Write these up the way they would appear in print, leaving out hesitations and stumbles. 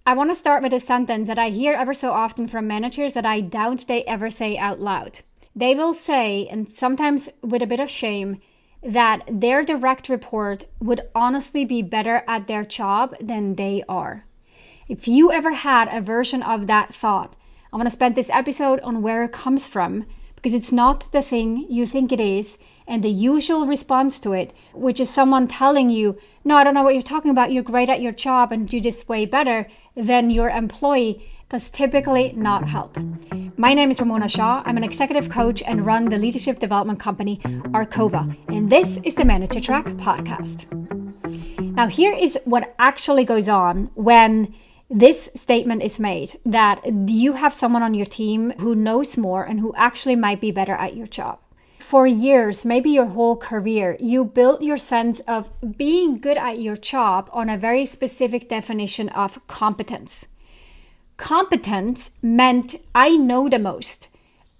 I want to start with a sentence that I hear ever so often from managers that I doubt they ever say out loud. They will say, and sometimes with a bit of shame, that their direct report would honestly be better at their job than they are. If you ever had a version of that thought, I want to spend this episode on where it comes from, because it's not the thing you think it is, and the usual response to it, which is someone telling you, no, I don't know what you're talking about, you're great at your job and do this way better than your employee, does typically not help. My name is Ramona Shaw. I'm an executive coach and run the leadership development company Arcova, and this is the Manager Track podcast. Now, here is what actually goes on when this statement is made, that you have someone on your team who knows more and who actually might be better at your job. For years, maybe your whole career, you built your sense of being good at your job on a very specific definition of competence. Competence meant I know the most.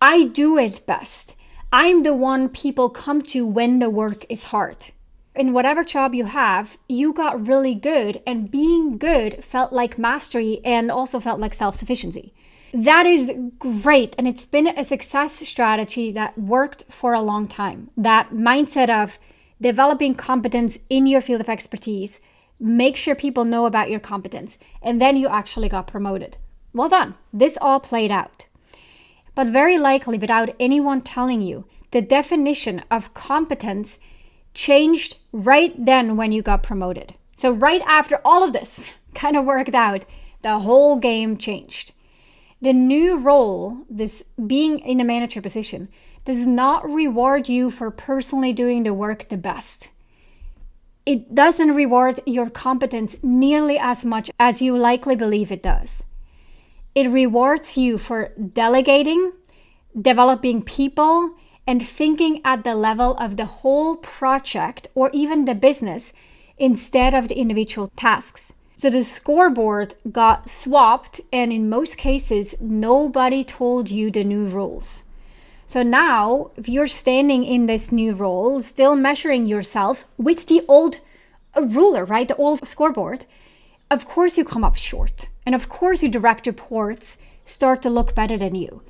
I do it best. I'm the one people come to when the work is hard. In whatever job you have, you got really good, and being good felt like mastery and also felt like self-sufficiency. That is great, and it's been a success strategy that worked for a long time. That mindset of developing competence in your field of expertise, make sure people know about your competence, and then you actually got promoted. Well done. This all played out. But very likely, without anyone telling you, the definition of competence changed right then when you got promoted. So right after all of this kind of worked out, the whole game changed. The new role, this being in a manager position, does not reward you for personally doing the work the best. It doesn't reward your competence nearly as much as you likely believe it does. It rewards you for delegating, developing people, and thinking at the level of the whole project or even the business instead of the individual tasks. So the scoreboard got swapped, and in most cases, nobody told you the new rules. So now, if you're standing in this new role, still measuring yourself with the old ruler, right, the old scoreboard, of course you come up short. And of course your direct reports start to look better than you.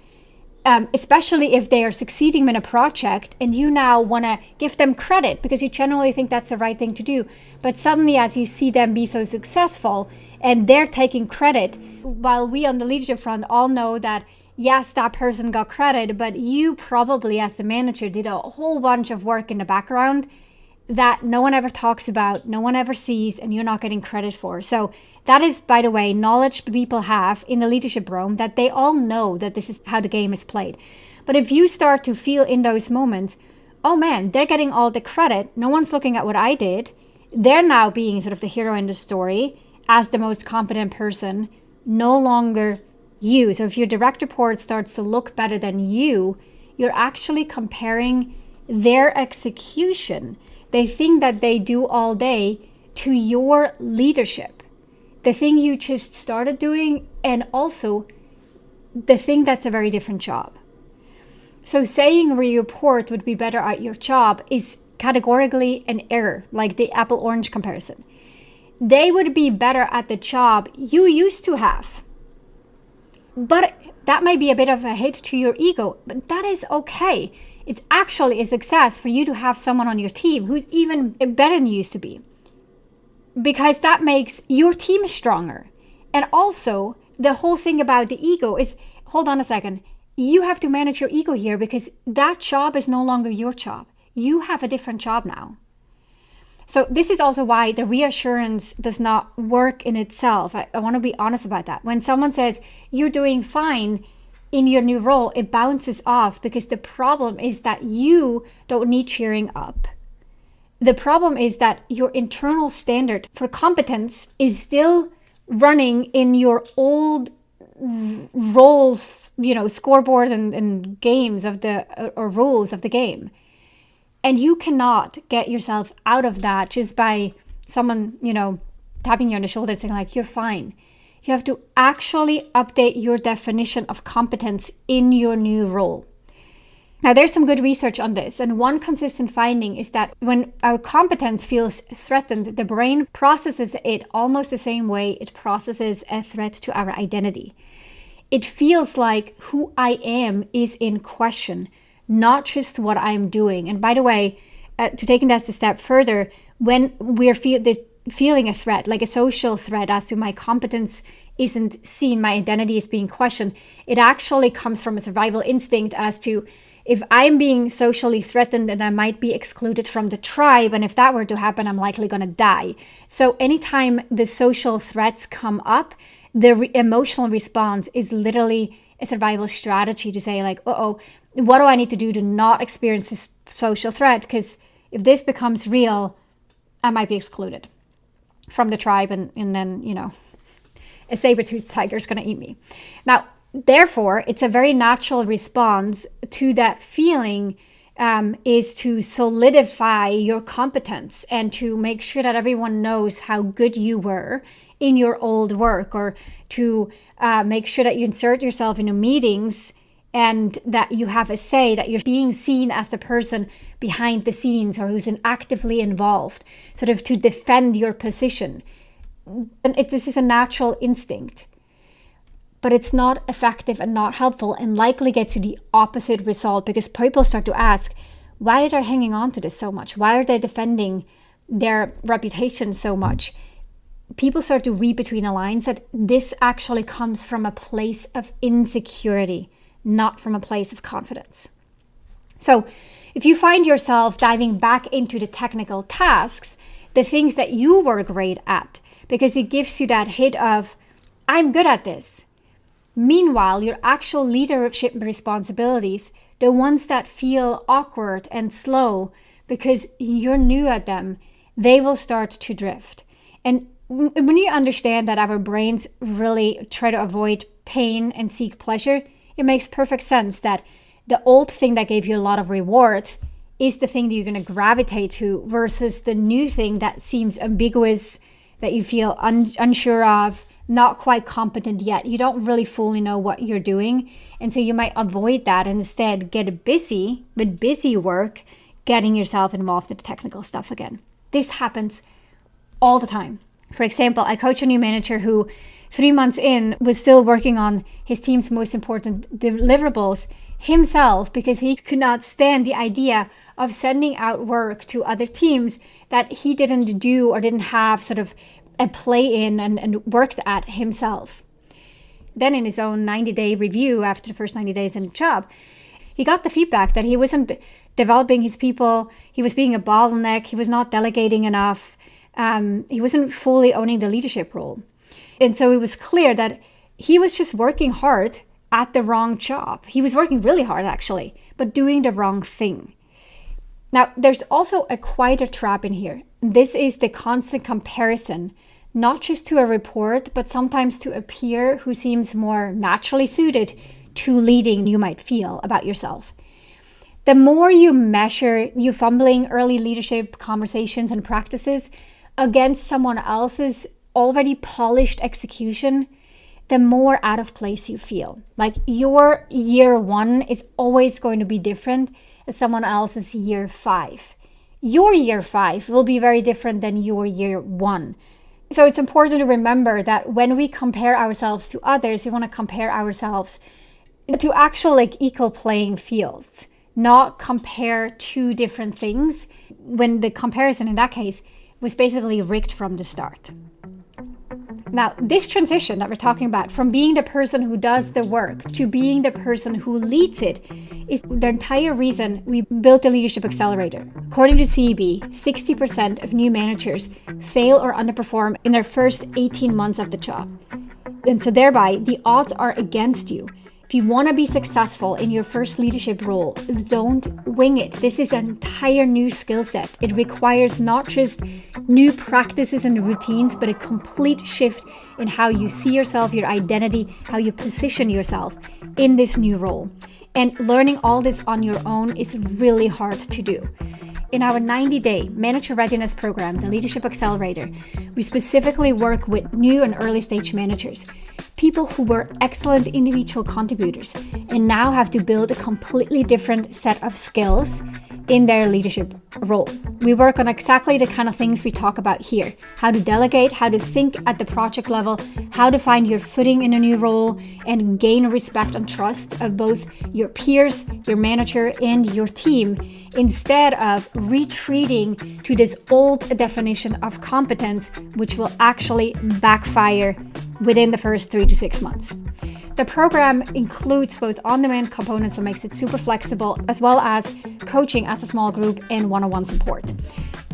Especially if they are succeeding in a project and you now want to give them credit because you generally think that's the right thing to do. But suddenly as you see them be so successful and they're taking credit, while we on the leadership front all know that, yes, that person got credit, but you probably as the manager did a whole bunch of work in the background that no one ever talks about, no one ever sees, and you're not getting credit for. So that is, by the way, knowledge people have in the leadership realm, that they all know that this is how the game is played. But if you start to feel in those moments, oh man, they're getting all the credit, no one's looking at what I did, they're now being sort of the hero in the story as the most competent person, no longer you. So if your direct report starts to look better than you, you're actually comparing their execution, the thing that they do all day, to your leadership, the thing you just started doing, and also the thing that's a very different job. So saying your report would be better at your job is categorically an error, like the apple-orange comparison. They would be better at the job you used to have. But that might be a bit of a hit to your ego, but that is okay. It's actually a success for you to have someone on your team who's even better than you used to be, because that makes your team stronger. And also, the whole thing about the ego is, hold on a second, you have to manage your ego here because that job is no longer your job. You have a different job now. So this is also why the reassurance does not work in itself. I want to be honest about that. When someone says, you're doing fine in your new role, it bounces off because the problem is that you don't need cheering up. The problem is that your internal standard for competence is still running in your old roles, scoreboard and games of or rules of the game. And you cannot get yourself out of that just by someone, tapping you on the shoulder and saying like, you're fine. You have to actually update your definition of competence in your new role. Now, there's some good research on this, and one consistent finding is that when our competence feels threatened, the brain processes it almost the same way it processes a threat to our identity. It feels like who I am is in question, not just what I'm doing. And by the way, to taking that a step further, when we're feeling a threat, like a social threat as to my competence isn't seen, my identity is being questioned, it actually comes from a survival instinct as to, if I'm being socially threatened, then I might be excluded from the tribe. And if that were to happen, I'm likely going to die. So anytime the social threats come up, the emotional response is literally a survival strategy to say like, what do I need to do to not experience this social threat? Because if this becomes real, I might be excluded from the tribe. And then, a saber-toothed tiger is going to eat me. Now, therefore, it's a very natural response to that feeling is to solidify your competence and to make sure that everyone knows how good you were in your old work, or to make sure that you insert yourself into meetings and that you have a say, that you're being seen as the person behind the scenes or who's actively involved, sort of to defend your position. And this is a natural instinct. But it's not effective and not helpful, and likely gets you the opposite result, because people start to ask, why are they hanging on to this so much? Why are they defending their reputation so much? People start to read between the lines that this actually comes from a place of insecurity, not from a place of confidence. So if you find yourself diving back into the technical tasks, the things that you were great at, because it gives you that hit of, I'm good at this. Meanwhile, your actual leadership responsibilities, the ones that feel awkward and slow because you're new at them, they will start to drift. And when you understand that our brains really try to avoid pain and seek pleasure, it makes perfect sense that the old thing that gave you a lot of reward is the thing that you're going to gravitate to, versus the new thing that seems ambiguous, that you feel unsure of, not quite competent yet. You don't really fully know what you're doing. And so you might avoid that and instead get busy with busy work, getting yourself involved in the technical stuff again. This happens all the time. For example, I coach a new manager who 3 months in was still working on his team's most important deliverables himself, because he could not stand the idea of sending out work to other teams that he didn't do or didn't have sort of a play in and worked at himself. Then in his own 90-day review, after the first 90 days in the job, he got the feedback that he wasn't developing his people, he was being a bottleneck, he was not delegating enough, he wasn't fully owning the leadership role. And so it was clear that he was just working hard at the wrong job. He was working really hard actually, but doing the wrong thing. Now, there's also a quieter trap in here. This is the constant comparison, not just to a report, but sometimes to a peer who seems more naturally suited to leading you might feel about yourself. The more you measure you fumbling early leadership conversations and practices against someone else's already polished execution, the more out of place you feel. Like your year 1 is always going to be different than someone else's year 5. Your year 5 will be very different than your year 1. So it's important to remember that when we compare ourselves to others, we want to compare ourselves to actual equal playing fields, not compare two different things, when the comparison in that case was basically rigged from the start. Now, this transition that we're talking about, from being the person who does the work to being the person who leads it, is the entire reason we built the Leadership Accelerator. According to CEB, 60% of new managers fail or underperform in their first 18 months of the job. And so thereby, the odds are against you. If you want to be successful in your first leadership role, don't wing it. This is an entire new skill set. It requires not just new practices and routines, but a complete shift in how you see yourself, your identity, how you position yourself in this new role. And learning all this on your own is really hard to do. In our 90-day manager readiness program, the Leadership Accelerator, we specifically work with new and early stage managers people who were excellent individual contributors and now have to build a completely different set of skills in their leadership role. We work on exactly the kind of things we talk about here: how to delegate, how to think at the project level, how to find your footing in a new role and gain respect and trust of both your peers, your manager, and your team, instead of retreating to this old definition of competence, which will actually backfire within the first 3 to 6 months. The program includes both on-demand components that makes it super flexible, as well as coaching as a small group and one-on-one support.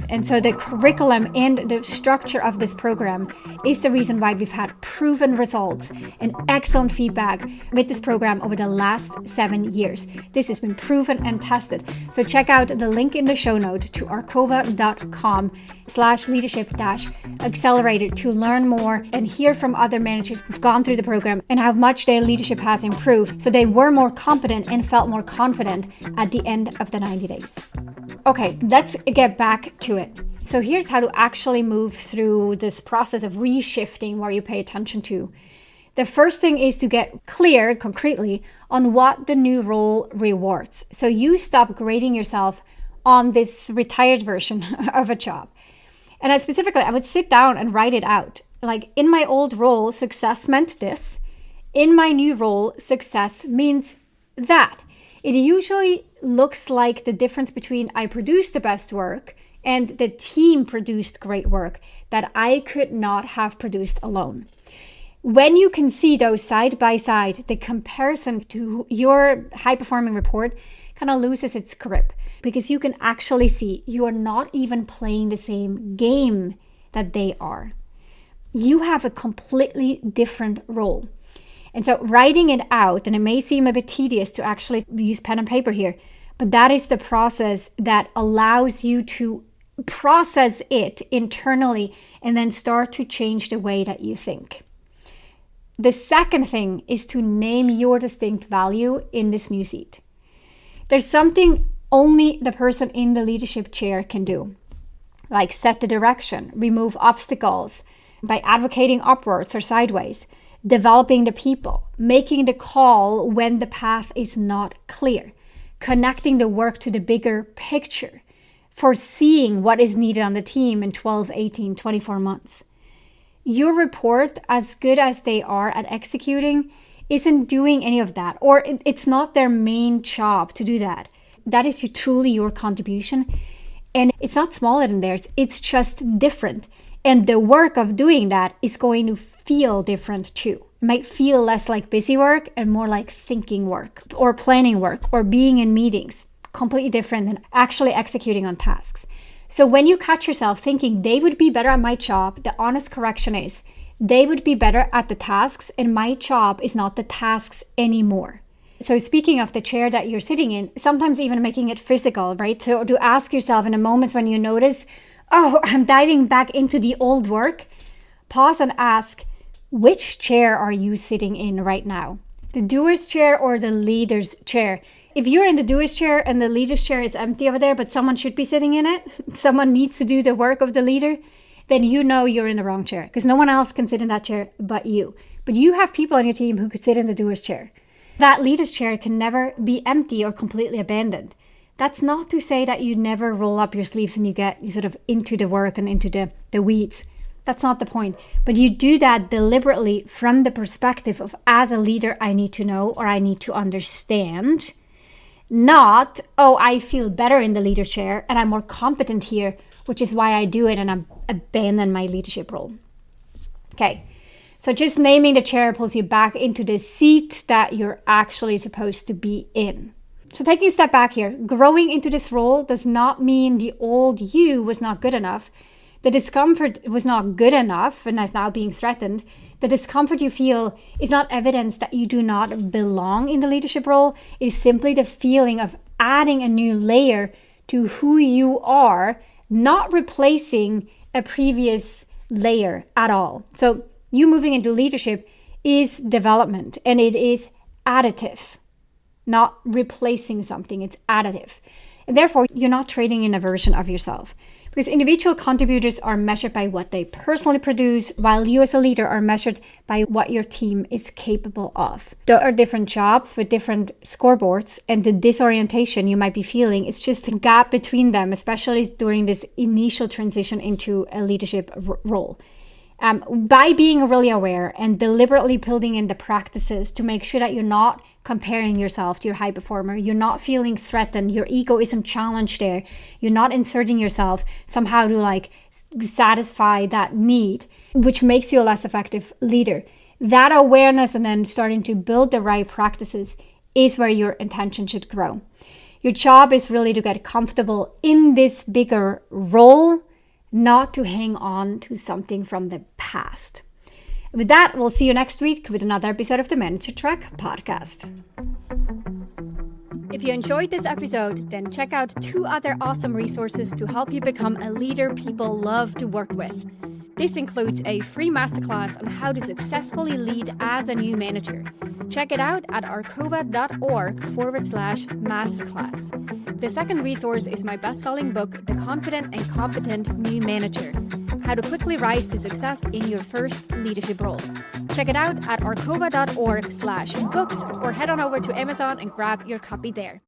And so the curriculum and the structure of this program is the reason why we've had proven results and excellent feedback with this program over the last 7 years. This has been proven and tested. So check out the link in the show note to arcova.com/leadership-accelerator to learn more and hear from other managers who've gone through the program and how much their leadership has improved, so they were more competent and felt more confident at the end of the 90 days. Okay, let's get back to it. So here's how to actually move through this process of reshifting where you pay attention to. The first thing is to get clear concretely on what the new role rewards. So you stop grading yourself on this retired version of a job. And I would sit down and write it out. Like, in my old role, success meant this. In my new role, success means that. It usually looks like the difference between I produced the best work and the team produced great work that I could not have produced alone. When you can see those side by side, the comparison to your high-performing report kind of loses its grip, because you can actually see you are not even playing the same game that they are. You have a completely different role. And so writing it out, and it may seem a bit tedious to actually use pen and paper here, but that is the process that allows you to process it internally and then start to change the way that you think. The second thing is to name your distinct value in this new seat. There's something only the person in the leadership chair can do, like set the direction, remove obstacles by advocating upwards or sideways, developing the people, making the call when the path is not clear, connecting the work to the bigger picture, foreseeing what is needed on the team in 12, 18, 24 months. Your report, as good as they are at executing, isn't doing any of that, or it's not their main job to do that. That is truly your contribution. And it's not smaller than theirs, it's just different. And the work of doing that is going to feel different too. It might feel less like busy work and more like thinking work or planning work or being in meetings. Completely different than actually executing on tasks. So when you catch yourself thinking they would be better at my job, the honest correction is they would be better at the tasks and my job is not the tasks anymore. So speaking of the chair that you're sitting in, sometimes even making it physical, right? So to ask yourself in the moments when you notice, oh, I'm diving back into the old work, pause and ask, which chair are you sitting in right now? The doer's chair or the leader's chair? If you're in the doer's chair and the leader's chair is empty over there, but someone should be sitting in it, someone needs to do the work of the leader, then you know you're in the wrong chair, because no one else can sit in that chair but you. But you have people on your team who could sit in the doer's chair. That leader's chair can never be empty or completely abandoned. That's not to say that you never roll up your sleeves and you sort of into the work and into the weeds. That's not the point. But you do that deliberately from the perspective of, as a leader, I need to know or I need to understand. Not, oh, I feel better in the leader chair and I'm more competent here, which is why I do it and I abandon my leadership role. Okay, so just naming the chair pulls you back into the seat that you're actually supposed to be in. So taking a step back here, growing into this role does not mean the old you was not good enough. The discomfort was not good enough and is now being threatened. The discomfort you feel is not evidence that you do not belong in the leadership role. It is simply the feeling of adding a new layer to who you are, not replacing a previous layer at all. So you moving into leadership is development and it is additive, not replacing something. It's additive. And therefore, you're not trading in a version of yourself. Because individual contributors are measured by what they personally produce, while you as a leader are measured by what your team is capable of. There are different jobs with different scoreboards, and the disorientation you might be feeling is just a gap between them, especially during this initial transition into a leadership role. By being really aware and deliberately building in the practices to make sure that you're not comparing yourself to your high performer, you're not feeling threatened, your ego isn't challenged there, you're not inserting yourself somehow to satisfy that need, which makes you a less effective leader. That awareness and then starting to build the right practices is where your intention should grow. Your job is really to get comfortable in this bigger role, not to hang on to something from the past. With that, we'll see you next week with another episode of the Manager Track podcast. If you enjoyed this episode, then check out 2 other awesome resources to help you become a leader people love to work with. This includes a free masterclass on how to successfully lead as a new manager. Check it out at arcova.org/masterclass. The second resource is my best-selling book, The Confident and Competent New Manager: How to Quickly Rise to Success in Your First Leadership Role. Check it out at arcova.org/books or head on over to Amazon and grab your copy there.